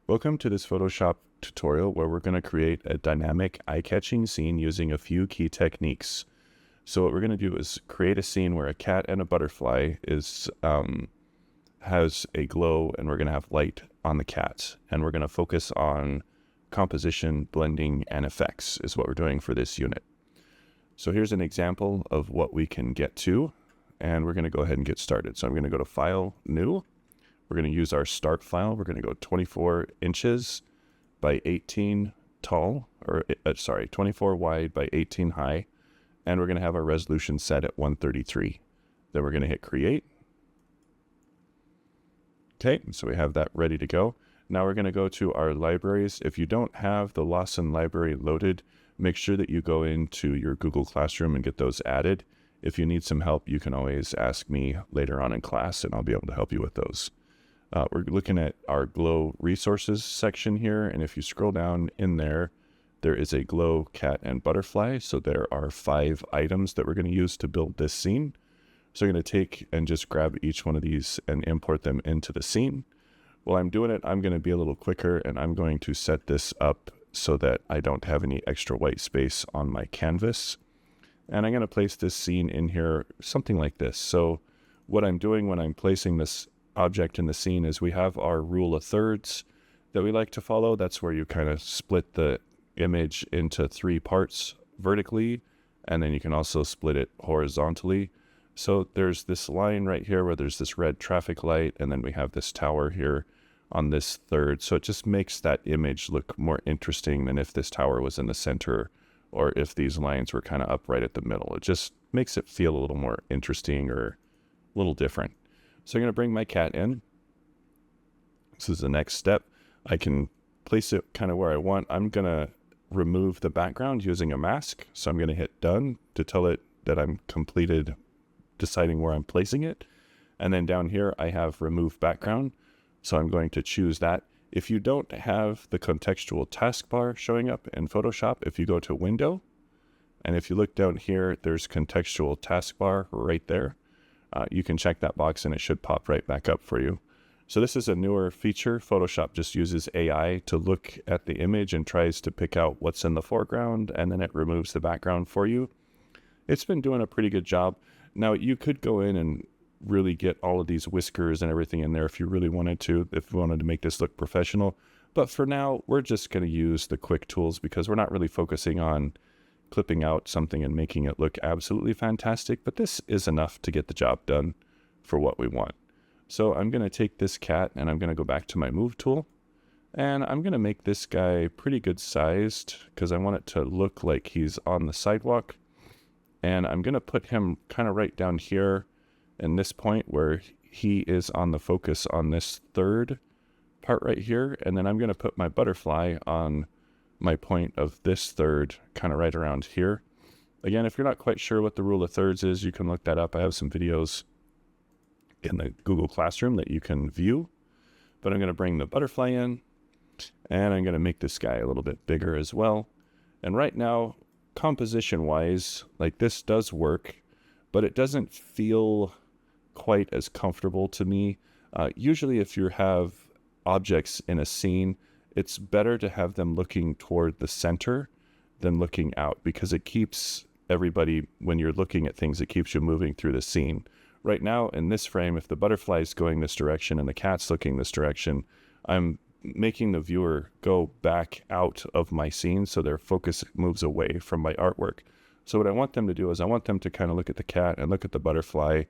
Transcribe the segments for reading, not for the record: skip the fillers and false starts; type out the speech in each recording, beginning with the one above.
Welcome to this Photoshop tutorial where we're going to create a dynamic eye-catching scene using a few key techniques. So what we're going to do is create a scene where a cat and a butterfly has a glow, and we're going to have light on the cat, and we're going to focus on composition, blending, and effects is what we're doing for this unit. So here's an example of what we can get to, and we're going to go ahead and get started. So I'm going to go to File, New. We're going to use our start file. We're going to go 24 inches by 18 tall, 24 wide by 18 high. And we're going to have our resolution set at 133. Then we're going to hit create. Okay, so we have that ready to go. Now we're going to go to our libraries. If you don't have the Lawson library loaded, make sure that you go into your Google Classroom and get those added. If you need some help, you can always ask me later on in class and I'll be able to help you with those. We're looking at our glow resources section here, and if you scroll down in there, there is a glow cat and butterfly. So there are 5 items that we're going to use to build this scene. So I'm going to take and just grab each one of these and import them into the scene. While I'm doing it, I'm going to be a little quicker, and I'm going to set this up so that I don't have any extra white space on my canvas. And I'm going to place this scene in here, something like this. So what I'm doing when I'm placing this object in the scene is we have our rule of thirds that we like to follow. That's where you kind of split the image into 3 parts vertically, and then you can also split it horizontally. So there's this line right here where there's this red traffic light, and then we have this tower here on this third. So it just makes that image look more interesting than if this tower was in the center or if these lines were kind of up right at the middle. It just makes it feel a little more interesting or a little different. So I'm going to bring my cat in. This is the next step. I can place it kind of where I want. I'm going to remove the background using a mask. So I'm going to hit done to tell it that I'm completed deciding where I'm placing it. And then down here, I have remove background. So I'm going to choose that. If you don't have the contextual taskbar showing up in Photoshop, if you go to Window, and if you look down here, there's contextual taskbar right there. You can check that box and it should pop right back up for you. So this is a newer feature. Photoshop just uses AI to look at the image and tries to pick out what's in the foreground, and then it removes the background for you. It's been doing a pretty good job. Now you could go in and really get all of these whiskers and everything in there if you really wanted to, if you wanted to make this look professional. But for now, we're just going to use the quick tools because we're not really focusing on clipping out something and making it look absolutely fantastic, but this is enough to get the job done for what we want. So I'm going to take this cat and I'm going to go back to my move tool, and I'm going to make this guy pretty good sized because I want it to look like he's on the sidewalk. And I'm going to put him kind of right down here in this point where he is on the focus on this third part right here. And then I'm going to put my butterfly on my point of this third kind of right around here. Again, if you're not quite sure what the rule of thirds is, you can look that up. I have some videos in the Google Classroom that you can view. But I'm going to bring the butterfly in, and I'm going to make this guy a little bit bigger as well. And right now, composition wise, like this does work, but it doesn't feel quite as comfortable to me. Usually if you have objects in a scene, it's better to have them looking toward the center than looking out, because it keeps everybody, when you're looking at things, it keeps you moving through the scene. Right now in this frame, if the butterfly is going this direction and the cat's looking this direction, I'm making the viewer go back out of my scene so their focus moves away from my artwork. So what I want them to do is I want them to kind of look at the cat and look at the butterfly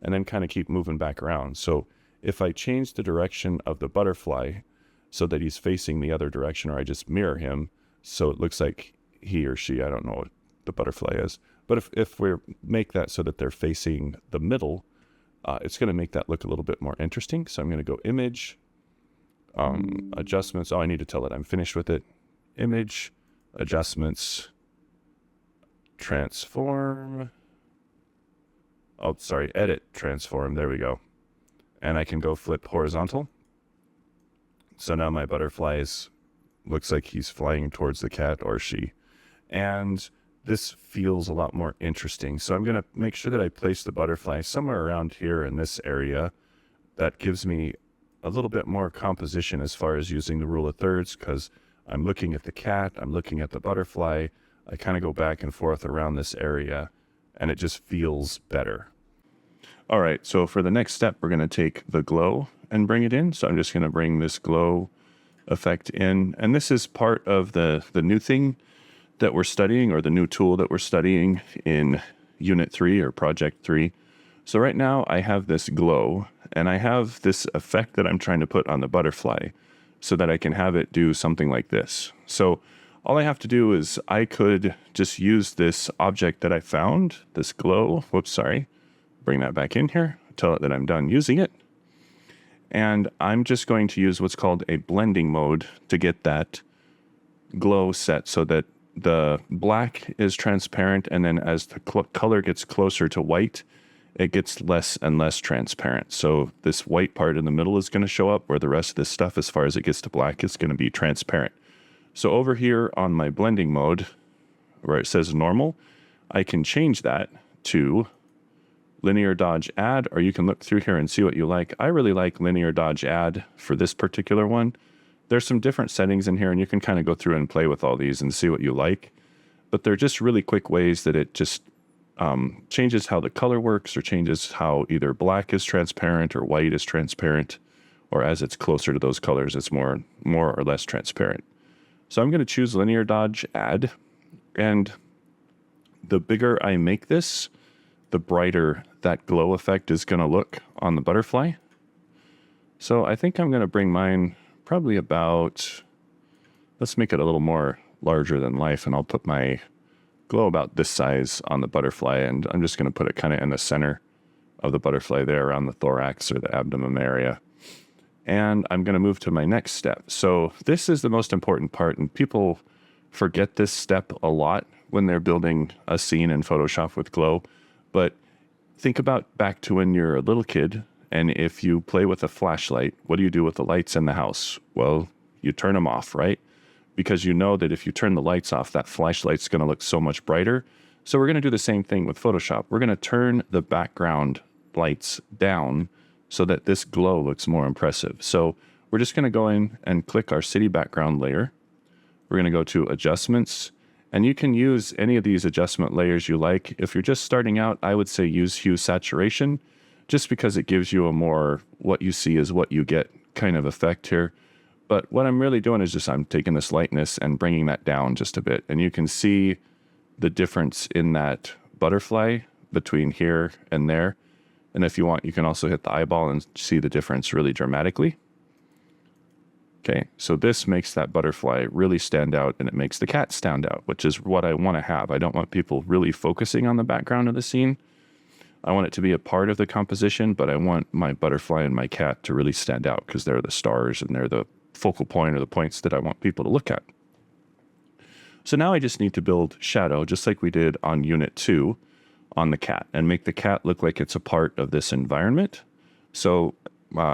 and then kind of keep moving back around. So if I change the direction of the butterfly so that he's facing the other direction, or I just mirror him so it looks like he or she, I don't know what the butterfly is, but if we make that so that they're facing the middle, it's going to make that look a little bit more interesting. So I'm going to go image, adjustments. Oh, I need to tell it I'm finished with it. Image, adjustments, transform. Oh, sorry, edit, transform. There we go. And I can go flip horizontal. So now my butterfly looks like he's flying towards the cat or she. And this feels a lot more interesting. So I'm going to make sure that I place the butterfly somewhere around here in this area. That gives me a little bit more composition as far as using the rule of thirds, because I'm looking at the cat, I'm looking at the butterfly. I kind of go back and forth around this area, and it just feels better. All right, so for the next step, we're going to take the glow and bring it in. So I'm just going to bring this glow effect in. And this is part of the new thing that we're studying, or the new tool that we're studying in Unit 3 or Project 3. So right now I have this glow, and I have this effect that I'm trying to put on the butterfly so that I can have it do something like this. So all I have to do is I could just use this object that I found, this glow. Whoops, sorry. Bring that back in here, tell it that I'm done using it. And I'm just going to use what's called a blending mode to get that glow set so that the black is transparent, and then as the color gets closer to white, it gets less and less transparent. So this white part in the middle is going to show up, where the rest of this stuff, as far as it gets to black, is going to be transparent. So over here on my blending mode, where it says normal, I can change that to linear dodge add, or you can look through here and see what you like. I really like linear dodge add for this particular one. There's some different settings in here, and you can kind of go through and play with all these and see what you like. But they're just really quick ways that it just changes how the color works, or changes how either black is transparent or white is transparent, or as it's closer to those colors, it's more or less transparent. So I'm going to choose linear dodge add, and the bigger I make this, the brighter that glow effect is going to look on the butterfly. So I think I'm going to bring mine probably about, let's make it a little more larger than life, and I'll put my glow about this size on the butterfly, and I'm just going to put it kind of in the center of the butterfly there around the thorax or the abdomen area. And I'm going to move to my next step. So this is the most important part, and people forget this step a lot when they're building a scene in Photoshop with glow. But think about back to when you're a little kid, and if you play with a flashlight, what do you do with the lights in the house? Well, you turn them off, right? Because you know that if you turn the lights off, that flashlight's going to look so much brighter. So we're going to do the same thing with Photoshop. We're going to turn the background lights down so that this glow looks more impressive. So we're just going to go in and click our city background layer. We're going to go to adjustments. And you can use any of these adjustment layers you like. If you're just starting out, I would say use hue saturation, just because it gives you a more what you see is what you get kind of effect here. But what I'm really doing is just I'm taking this lightness and bringing that down just a bit. And you can see the difference in that butterfly between here and there. And if you want, you can also hit the eyeball and see the difference really dramatically. Okay, so this makes that butterfly really stand out, and it makes the cat stand out, which is what I want to have. I don't want people really focusing on the background of the scene. I want it to be a part of the composition, but I want my butterfly and my cat to really stand out because they're the stars and they're the focal point, or the points that I want people to look at. So now I just need to build shadow, just like we did on Unit 2 on the cat, and make the cat look like it's a part of this environment. So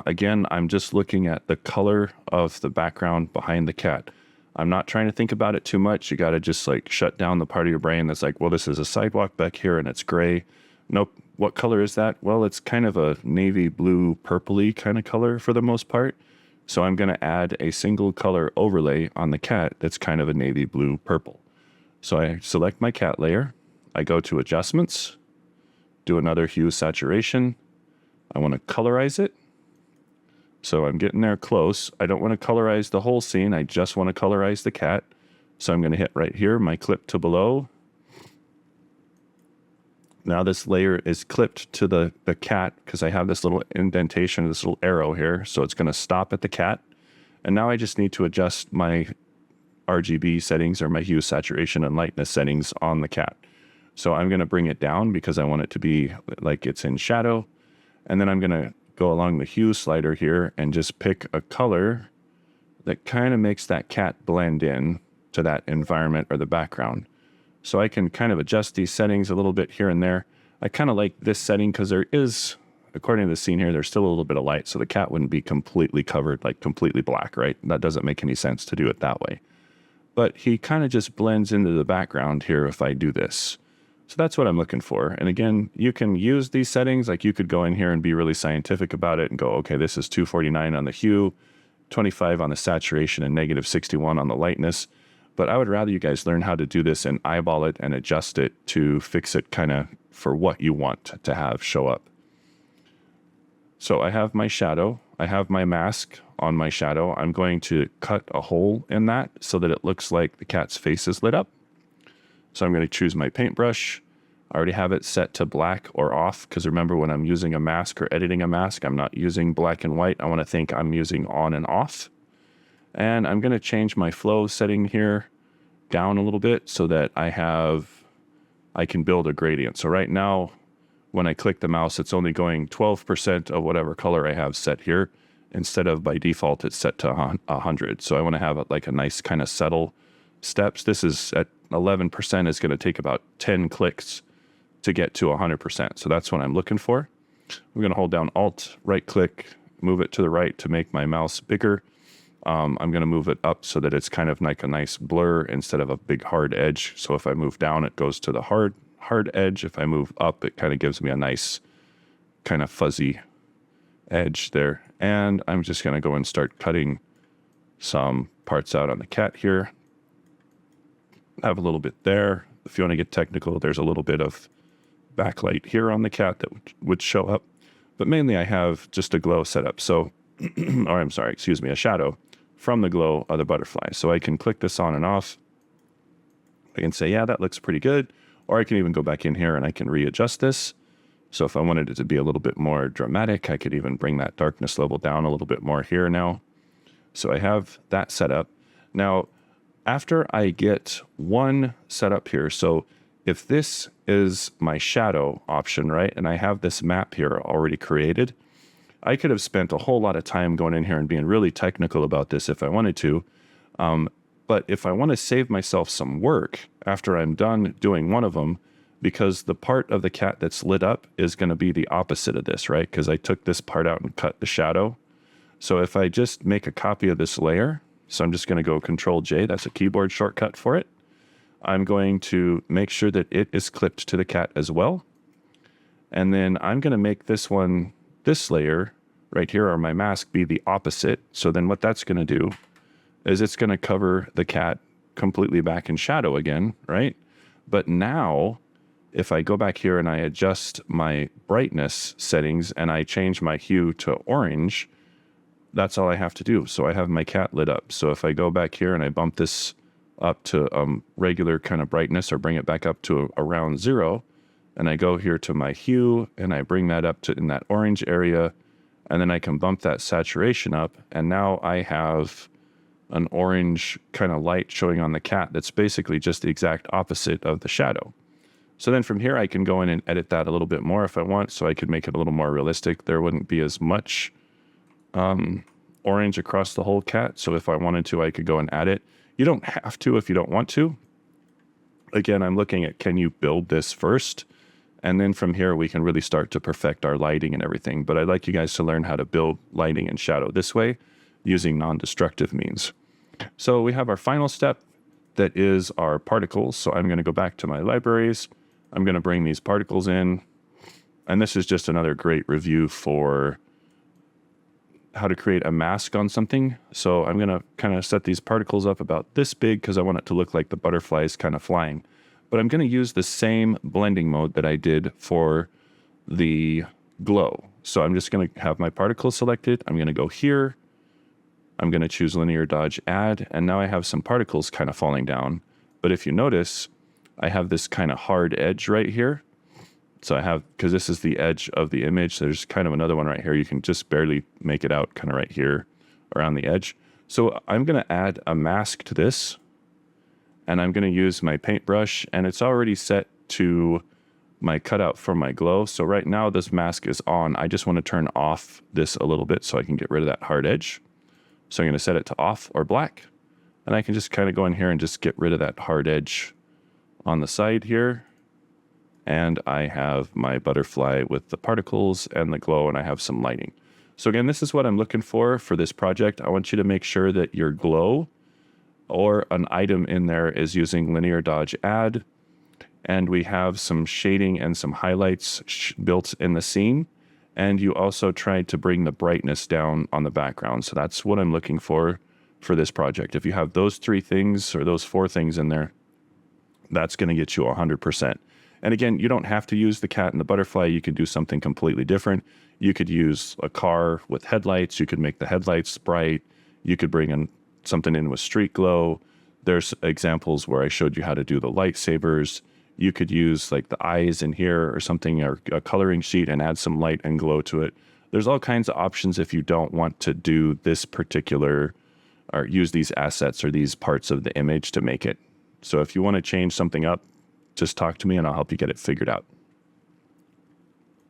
again, I'm just looking at the color of the background behind the cat. I'm not trying to think about it too much. You got to just like shut down the part of your brain that's like, well, this is a sidewalk back here and it's gray. Nope. What color is that? Well, it's kind of a navy blue, purpley kind of color for the most part. So I'm going to add a single color overlay on the cat that's kind of a navy blue purple. So I select my cat layer. I go to adjustments, do another hue saturation. I want to colorize it. So I'm getting there close. I don't want to colorize the whole scene. I just want to colorize the cat. So I'm going to hit right here, my clip to below. Now this layer is clipped to the cat because I have this little indentation, this little arrow here. So it's going to stop at the cat. And now I just need to adjust my RGB settings, or my hue saturation and lightness settings on the cat. So I'm going to bring it down because I want it to be like it's in shadow. And then I'm going to go along the hue slider here and just pick a color that kind of makes that cat blend in to that environment or the background. So I can kind of adjust these settings a little bit here and there. I kind of like this setting because there is, according to the scene here, there's still a little bit of light, so the cat wouldn't be completely covered, like completely black, right? That doesn't make any sense to do it that way. But he kind of just blends into the background here if I do this. So that's what I'm looking for. And again, you can use these settings. Like you could go in here and be really scientific about it and go, okay, this is 249 on the hue, 25 on the saturation, and negative 61 on the lightness. But I would rather you guys learn how to do this and eyeball it and adjust it to fix it kind of for what you want to have show up. So I have my shadow. I have my mask on my shadow. I'm going to cut a hole in that so that it looks like the cat's face is lit up. So I'm going to choose my paintbrush. I already have it set to black or off because remember, when I'm using a mask or editing a mask, I'm not using black and white. I want to think I'm using on and off. And I'm going to change my flow setting here down a little bit so that I can build a gradient. So right now, when I click the mouse, it's only going 12% of whatever color I have set here, instead of by default, it's set to 100. So I want to have like a nice kind of settle steps. This is at 11% is going to take about 10 clicks to get to 100%. So that's what I'm looking for. I'm going to hold down Alt, right click, move it to the right to make my mouse bigger. I'm going to move it up so that it's kind of like a nice blur instead of a big hard edge. So if I move down, it goes to the hard edge. If I move up, it kind of gives me a nice kind of fuzzy edge there. And I'm just going to go and start cutting some parts out on the cat here. I have a little bit there. If you want to get technical, there's a little bit of backlight here on the cat that would show up. But mainly I have just a glow set up. So, or I'm sorry, excuse me, a shadow from the glow of the butterfly. So I can click this on and off. I can say, yeah, that looks pretty good. Or I can even go back in here and I can readjust this. So if I wanted it to be a little bit more dramatic, I could even bring that darkness level down a little bit more here now. So I have that set up. Now, after I get one set up here, so if this is my shadow option, right, and I have this map here already created, I could have spent a whole lot of time going in here and being really technical about this if I wanted to. But if I want to save myself some work after I'm done doing one of them, because the part of the cat that's lit up is going to be the opposite of this, right? Because I took this part out and cut the shadow. So if I just make a copy of this layer, so I'm just going to go Control J, that's a keyboard shortcut for it. I'm going to make sure that it is clipped to the cat as well. And then I'm going to make this one, this layer right here, or my mask, be the opposite. So then what that's going to do is it's going to cover the cat completely back in shadow again, right? But now, if I go back here and I adjust my brightness settings and I change my hue to orange, that's all I have to do. So I have my cat lit up. So if I go back here and I bump this up to regular kind of brightness or bring it back up to around 0, and I go here to my hue and I bring that up to in that orange area, and then I can bump that saturation up, and now I have an orange kind of light showing on the cat that's basically just the exact opposite of the shadow. So then from here I can go in and edit that a little bit more if I want, so I could make it a little more realistic. There wouldn't be as much orange across the whole cat. So if I wanted to, I could go and add it. You don't have to if you don't want to. Again, I'm looking at, can you build this first? And then from here, we can really start to perfect our lighting and everything. But I'd like you guys to learn how to build lighting and shadow this way using non-destructive means. So we have our final step that is our particles. So I'm going to go back to my libraries. I'm going to bring these particles in. And this is just another great review for how to create a mask on something. So I'm going to kind of set these particles up about this big because I want it to look like the butterfly is kind of flying. But I'm going to use the same blending mode that I did for the glow. So I'm just going to have my particles selected. I'm going to go here. I'm going to choose linear dodge add. And now I have some particles kind of falling down. But if you notice, I have this kind of hard edge right here. So I have, because this is the edge of the image, there's kind of another one right here. You can just barely make it out kind of right here around the edge. So I'm going to add a mask to this, and I'm going to use my paintbrush, and it's already set to my cutout for my glow. So right now this mask is on. I just want to turn off this a little bit so I can get rid of that hard edge. So I'm going to set it to off or black, and I can just kind of go in here and just get rid of that hard edge on the side here. And I have my butterfly with the particles and the glow, and I have some lighting. So again, this is what I'm looking for this project. I want you to make sure that your glow or an item in there is using linear dodge add. and we have some shading and some highlights built in the scene. And you also tried to bring the brightness down on the background. So that's what I'm looking for this project. If you have those 3 things or those 4 things in there, that's going to get you 100%. And again, you don't have to use the cat and the butterfly. You could do something completely different. You could use a car with headlights. You could make the headlights bright. You could bring in something in with street glow. There's examples where I showed you how to do the lightsabers. You could use like the eyes in here or something, or a coloring sheet, and add some light and glow to it. There's all kinds of options if you don't want to do this particular or use these assets or these parts of the image to make it. So if you want to change something up, just talk to me and I'll help you get it figured out.